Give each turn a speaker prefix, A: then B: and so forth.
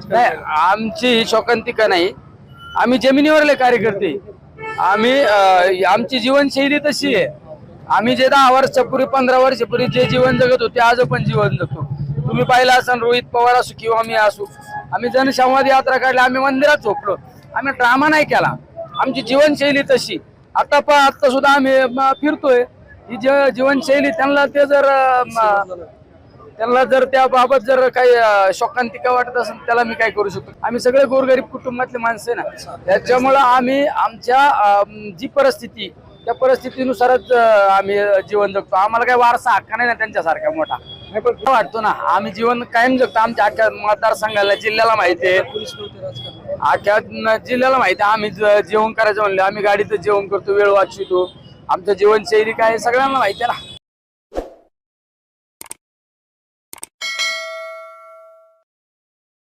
A: नाही, आमची ही शोकांतिका नाही. आम्ही जमिनीवरले कार्यकर्ते. आम्ही आमची जीवनशैली तशी आहे. आम्ही जे 10 वर्षापूर्वी 15 वर्षापूर्वी जे जीवन जगत होते आज पण जीवन जगतो. तुम्ही पाहिलं असाल रोहित पवार असू किंवा आम्ही असू, आम्ही जनसंवाद यात्रा काढली, आम्ही मंदिरात झोपलो, आम्ही ड्रामा नाही केला. आमची जीवनशैली तशी. आता सुद्धा आम्ही फिरतोय. ही जीवनशैली त्यांना ते जर त्यांना जर त्याबाबत जर काही शोकांतिका वाटत असेल त्याला मी काय करू शकतो. आम्ही सगळे गोरगरीब कुटुंबातले माणसं आहे ना, त्याच्यामुळं आम्ही आमच्या जी परिस्थिती त्या परिस्थितीनुसारच आम्ही जीवन जगतो. आम्हाला काही वारसा हक्का नाही ना त्यांच्यासारखा मोठा वाटतो ना. आम्ही जीवन कायम जगतो. आमच्या अख्ख्या मतदारसंघाला जिल्ह्याला माहिती आहे, अख्ख्या जिल्ह्याला माहिती आहे. आम्ही जेवण करायचं म्हणलं आम्ही गाडीतच जेवण करतो, वेळ वाचवितो. आमचं जीवनशैली काय सगळ्यांना माहिती आहे ना.